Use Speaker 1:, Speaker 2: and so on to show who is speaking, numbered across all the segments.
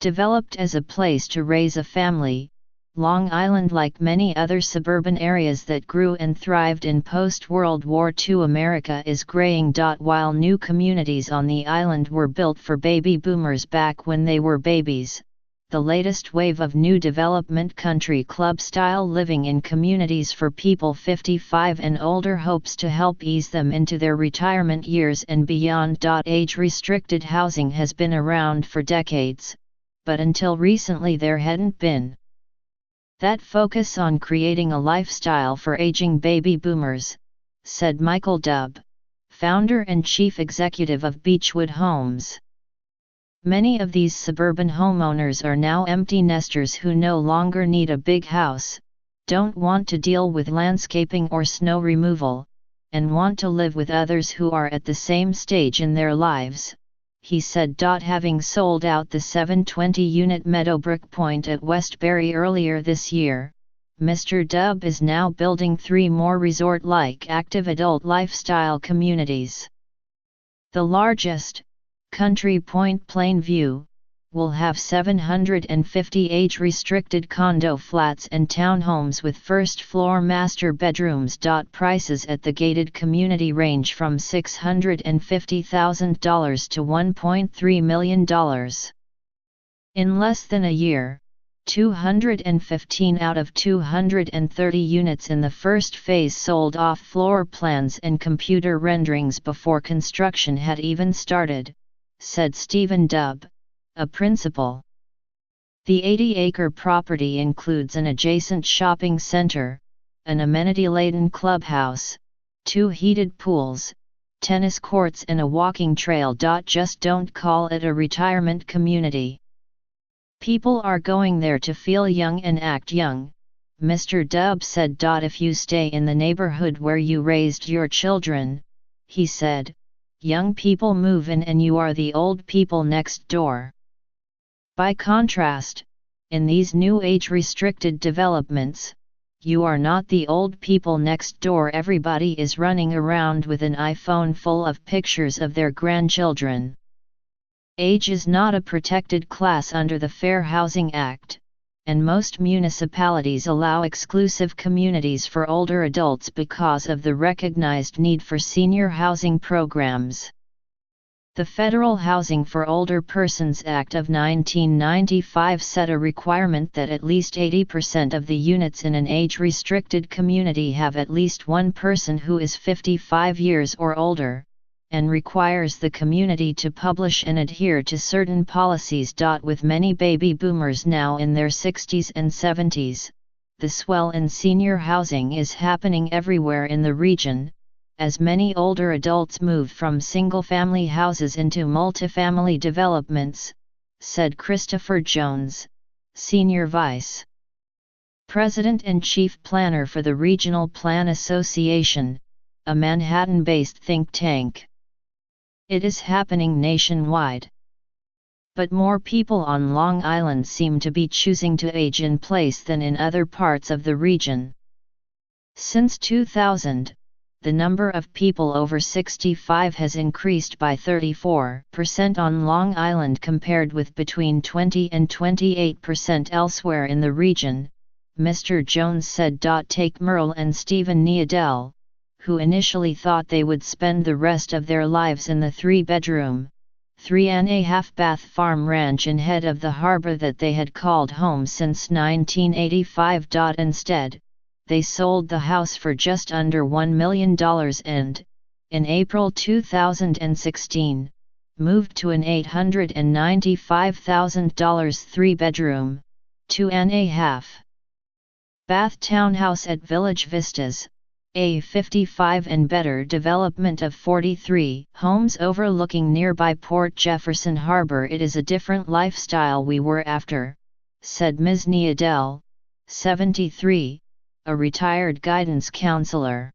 Speaker 1: Developed as a place to raise a family, Long Island, like many other suburban areas that grew and thrived in post-World War II America, is graying. While new communities on the island were built for baby boomers back when they were babies, the latest wave of new development country club-style living in communities for people 55 and older hopes to help ease them into their retirement years and beyond. Age-restricted housing has been around for decades, but until recently there hadn't been that focus on creating a lifestyle for aging baby boomers, said Michael Dubb, founder and chief executive of Beechwood Homes. Many of these suburban homeowners are now empty nesters who no longer need a big house, don't want to deal with landscaping or snow removal, and want to live with others who are at the same stage in their lives, he said. Having sold out the 720-unit Meadowbrook Point at Westbury earlier this year, Mr. Dubb is now building 3 more resort-like active adult lifestyle communities. The largest, Country Point Plainview, will have 750 age-restricted condo flats and townhomes with first-floor master bedrooms. Prices at the gated community range from $650,000 to $1.3 million. In less than a year, 215 out of 230 units in the first phase sold off floor plans and computer renderings before construction had even started, said Stephen Dubb, a principal. The 80-acre property includes an adjacent shopping center, an amenity-laden clubhouse, 2 heated pools, tennis courts and a walking trail. Just don't call it a retirement community. People are going there to feel young and act young, Mr. Dubb said. If you stay in the neighborhood where you raised your children, he said, young people move in and you are the old people next door. By contrast, in these new age-restricted developments, you are not the old people next door. Everybody is running around with an iPhone full of pictures of their grandchildren. Age is not a protected class under the Fair Housing Act, and most municipalities allow exclusive communities for older adults because of the recognized need for senior housing programs. The Federal Housing for Older Persons Act of 1995 set a requirement that at least 80% of the units in an age-restricted community have at least one person who is 55 years or older, and requires the community to publish and adhere to certain policies. With many baby boomers now in their 60s and 70s, the swell in senior housing is happening everywhere in the region, as many older adults move from single-family houses into multifamily developments, said Christopher Jones, Senior Vice President and Chief Planner for the Regional Plan Association, a Manhattan-based think tank. It is happening nationwide. But more people on Long Island seem to be choosing to age in place than in other parts of the region. Since 2000, the number of people over 65 has increased by 34% on Long Island compared with between 20 and 28% elsewhere in the region, Mr. Jones said. Take Merle and Stephen Neadell, who initially thought they would spend the rest of their lives in the 3-bedroom, 3.5-bath farm ranch in head of the harbor that they had called home since 1985. Instead, they sold the house for just under $1 million and, in April 2016, moved to an $895,000 3-bedroom, 2.5-bath townhouse at Village Vistas, a 55 and better development of 43 homes overlooking nearby Port Jefferson Harbor. It is a different lifestyle we were after, said Ms. Neadell, 73, a retired guidance counselor.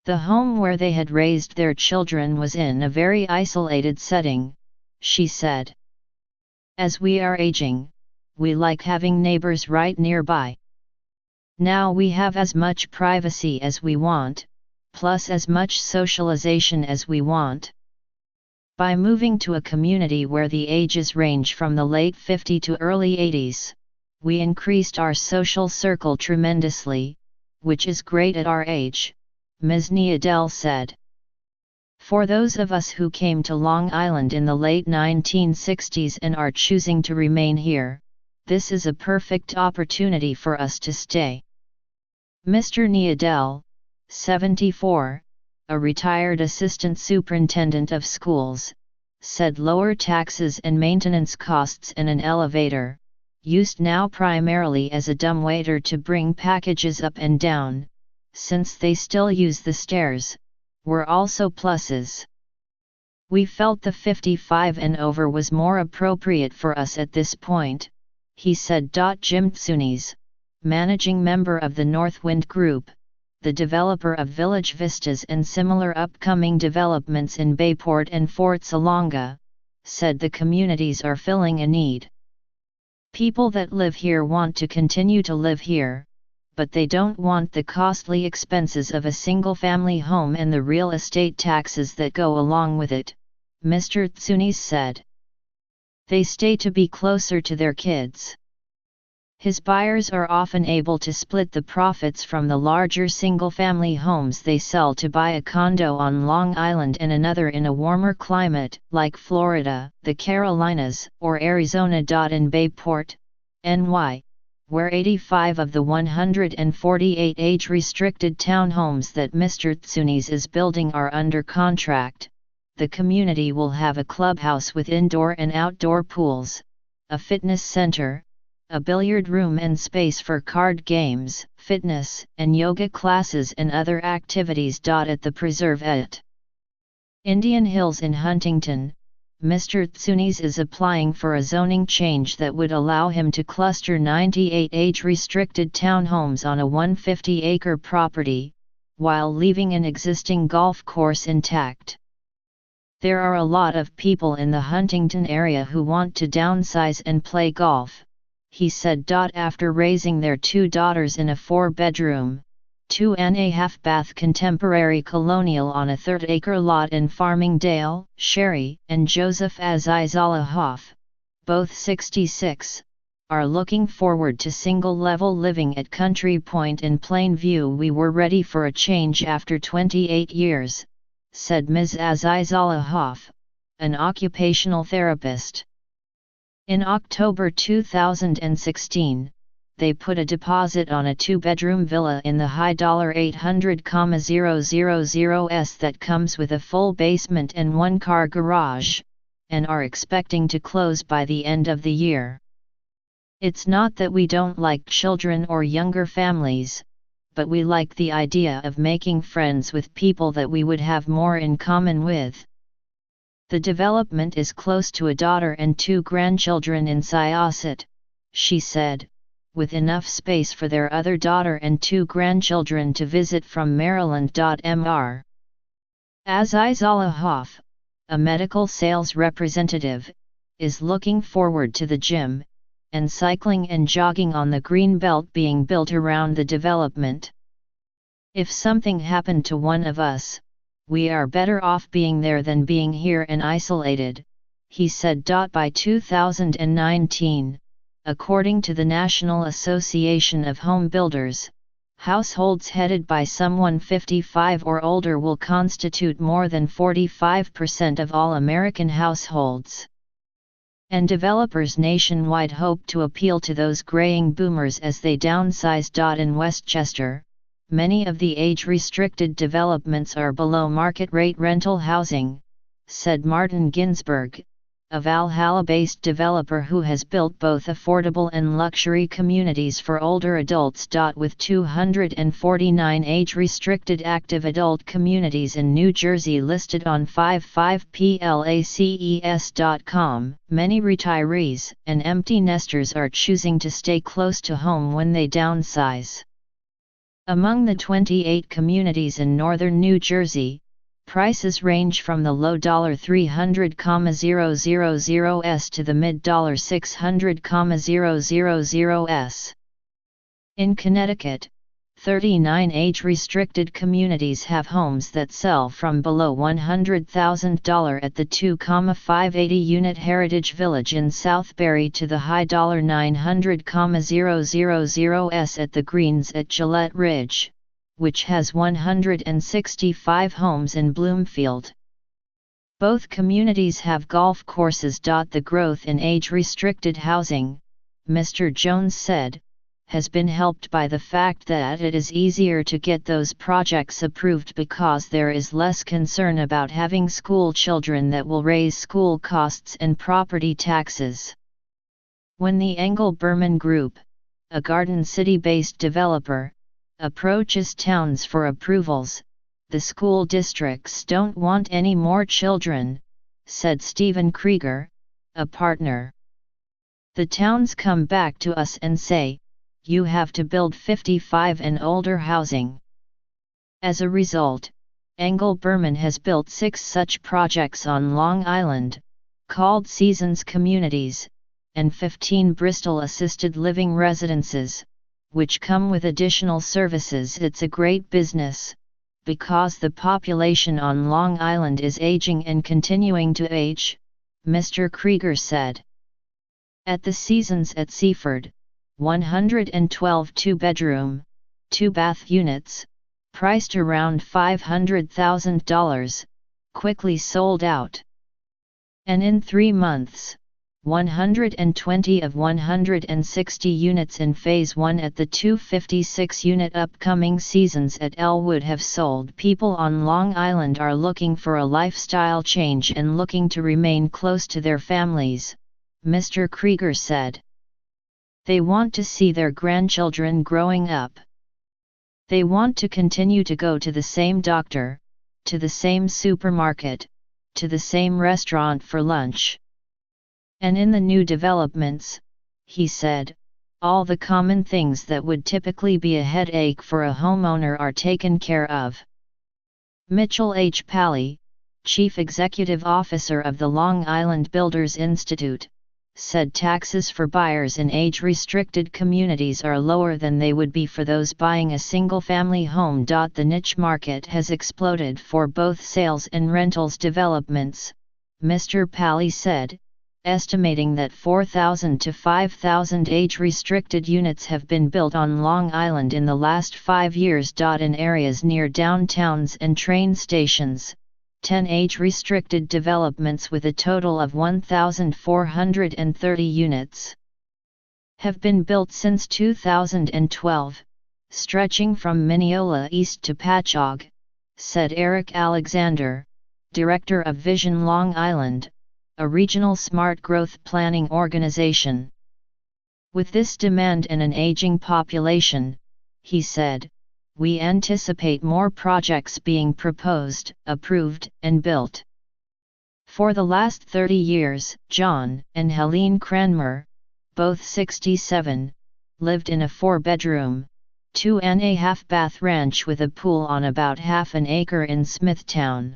Speaker 1: The home where they had raised their children was in a very isolated setting, she said. As we are aging, we like having neighbors right nearby. Now we have as much privacy as we want, plus as much socialization as we want. By moving to a community where the ages range from the late 50s to early 80s, we increased our social circle tremendously, which is great at our age, Ms. Neadell said. For those of us who came to Long Island in the late 1960s and are choosing to remain here, this is a perfect opportunity for us to stay. Mr. Neadell, 74, a retired assistant superintendent of schools, said lower taxes and maintenance costs and an elevator, used now primarily as a dumbwaiter to bring packages up and down, since they still use the stairs, were also pluses. We felt the 55 and over was more appropriate for us at this point, he said. Jim Tsunis, managing member of the Northwind Group, the developer of Village Vistas and similar upcoming developments in Bayport and Fort Salonga, said the communities are filling a need. People that live here want to continue to live here, but they don't want the costly expenses of a single-family home and the real estate taxes that go along with it, Mr. Tsunis said. They stay to be closer to their kids. His buyers are often able to split the profits from the larger single-family homes they sell to buy a condo on Long Island and another in a warmer climate, like Florida, the Carolinas, or Arizona. In Bayport, NY, where 85 of the 148 age-restricted townhomes that Mr. Tsunis is building are under contract, the community will have a clubhouse with indoor and outdoor pools, a fitness center, a billiard room and space for card games, fitness, and yoga classes and other activities. At the preserve at Indian Hills in Huntington, Mr. Tsunis is applying for a zoning change that would allow him to cluster 98 age-restricted townhomes on a 150-acre property, while leaving an existing golf course intact. There are a lot of people in the Huntington area who want to downsize and play golf, he said. After raising their 2 daughters in a 4-bedroom, 2.5-bath contemporary colonial on a 3rd-acre lot in Farmingdale, Sherry and Joseph Azizallah Hoff, both 66, are looking forward to single-level living at Country Point in Plainview. We were ready for a change after 28 years, said Ms. Azizallah Hoff, an occupational therapist. In October 2016, they put a deposit on a 2-bedroom villa in the high $800,000s that comes with a full basement and 1-car garage, and are expecting to close by the end of the year. It's not that we don't like children or younger families, but we like the idea of making friends with people that we would have more in common with. The development is close to a daughter and 2 grandchildren in Syosset, she said, with enough space for their other daughter and 2 grandchildren to visit from Maryland. Mr. Azizallah Hoff, a medical sales representative, is looking forward to the gym, and cycling and jogging on the green belt being built around the development. If something happened to one of us, we are better off being there than being here and isolated, he said. By 2019, according to the National Association of Home Builders, households headed by someone 55 or older will constitute more than 45% of all American households. And developers nationwide hope to appeal to those graying boomers as they downsize. In Westchester, many of the age-restricted developments are below market-rate rental housing, said Martin Ginsberg, a Valhalla-based developer who has built both affordable and luxury communities for older adults. With 249 age-restricted active adult communities in New Jersey listed on 55places.com, many retirees and empty nesters are choosing to stay close to home when they downsize. Among the 28 communities in northern New Jersey, prices range from the low $300,000s to the mid $600,000s. In Connecticut, 39 age-restricted communities have homes that sell from below $100,000 at the 2,580-unit Heritage Village in Southbury to the high $900,000s at the Greens at Gillette Ridge, which has 165 homes in Bloomfield. Both communities have golf courses. The growth in age-restricted housing, Mr. Jones said, has been helped by the fact that it is easier to get those projects approved because there is less concern about having school children that will raise school costs and property taxes. When the Engel Berman Group, a Garden City-based developer, approaches towns for approvals, the school districts don't want any more children, said Stephen Krieger, a partner. The towns come back to us and say, you have to build 55 and older housing. As a result, Engel Berman has built 6 such projects on Long Island, called Seasons Communities, and 15 Bristol assisted living residences, which come with additional services. It's a great business, because the population on Long Island is aging and continuing to age, Mr. Krieger said. At the Seasons at Seaford, 112 two-bedroom, two-bath units, priced around $500,000, quickly sold out. And in 3 months, 120 of 160 units in Phase 1 at the 256-unit upcoming Seasons at Elwood have sold. People on Long Island are looking for a lifestyle change and looking to remain close to their families, Mr. Krieger said. They want to see their grandchildren growing up. They want to continue to go to the same doctor, to the same supermarket, to the same restaurant for lunch. And in the new developments, he said, all the common things that would typically be a headache for a homeowner are taken care of. Mitchell H. Pally, Chief Executive Officer of the Long Island Builders Institute, said taxes for buyers in age-restricted communities are lower than they would be for those buying a single-family home. The niche market has exploded for both sales and rentals developments, Mr. Pally said, estimating that 4,000 to 5,000 age-restricted units have been built on Long Island in the last 5 years. In areas near downtowns and train stations, 10 age-restricted developments with a total of 1,430 units have been built since 2012, stretching from Mineola east to Patchogue, said Eric Alexander, director of Vision Long Island, a regional smart growth planning organization. With this demand and an aging population, he said, we anticipate more projects being proposed, approved, and built. For the last 30 years, John and Helene Cranmer, both 67, lived in a 4-bedroom, 2.5-bath ranch with a pool on about half an acre in Smithtown.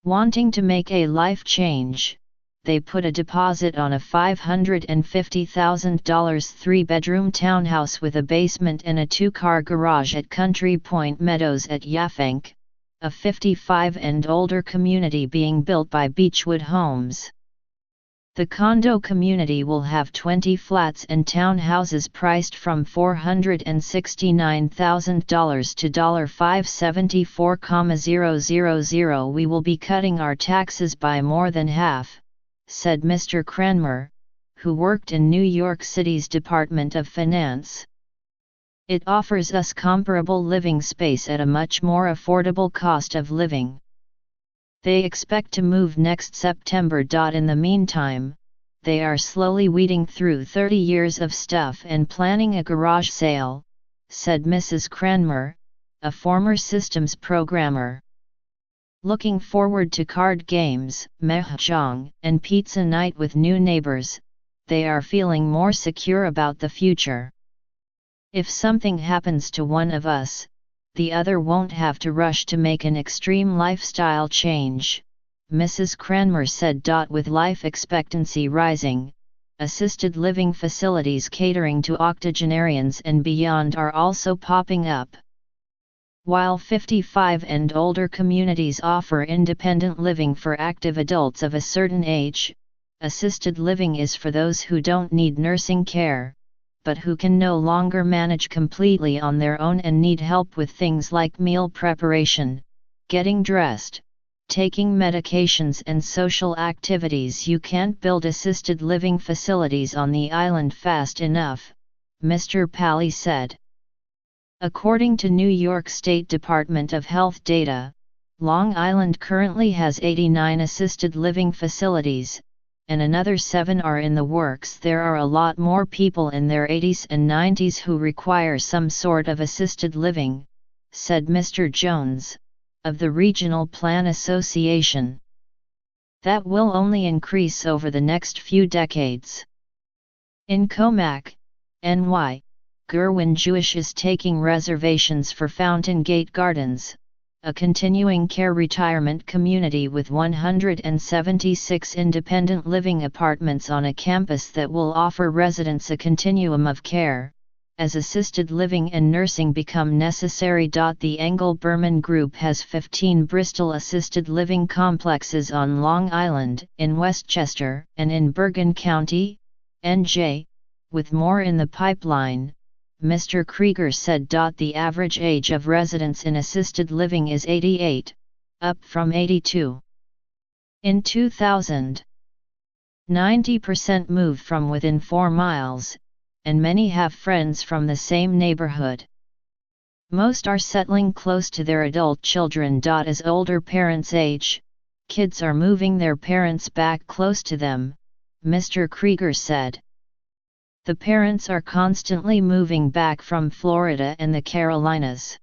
Speaker 1: Wanting to make a life change, they put a deposit on a $550,000 3-bedroom townhouse with a basement and a 2-car garage at Country Point Meadows at Yaphank, a 55 and older community being built by Beechwood Homes. The condo community will have 20 flats and townhouses priced from $469,000 to $574,000. We will be cutting our taxes by more than half, said Mr. Cranmer, who worked in New York City's Department of Finance. It offers us comparable living space at a much more affordable cost of living. They expect to move next September. In the meantime, they are slowly weeding through 30 years of stuff and planning a garage sale, said Mrs. Cranmer, a former systems programmer. Looking forward to card games, mahjong, and pizza night with new neighbors, they are feeling more secure about the future. If something happens to one of us, the other won't have to rush to make an extreme lifestyle change, Mrs. Cranmer said. With life expectancy rising, assisted living facilities catering to octogenarians and beyond are also popping up. While 55 and older communities offer independent living for active adults of a certain age, assisted living is for those who don't need nursing care, but who can no longer manage completely on their own and need help with things like meal preparation, getting dressed, taking medications and social activities. You can't build assisted living facilities on the island fast enough, Mr. Pally said. According to New York State Department of Health data, Long Island currently has 89 assisted living facilities, and another 7 are in the works. There are a lot more people in their 80s and 90s who require some sort of assisted living, said Mr. Jones, of the Regional Plan Association. That will only increase over the next few decades. In Comac, NY, Gerwin Jewish is taking reservations for Fountain Gate Gardens, a continuing care retirement community with 176 independent living apartments on a campus that will offer residents a continuum of care, as assisted living and nursing become necessary. The Engel Berman Group has 15 Bristol assisted living complexes on Long Island, in Westchester, and in Bergen County, NJ, with more in the pipeline, Mr. Krieger said. The average age of residents in assisted living is 88, up from 82. In 2000, 90% moved from within 4 miles, and many have friends from the same neighborhood. Most are settling close to their adult children. As older parents age, kids are moving their parents back close to them, Mr. Krieger said. The parents are constantly moving back from Florida and the Carolinas.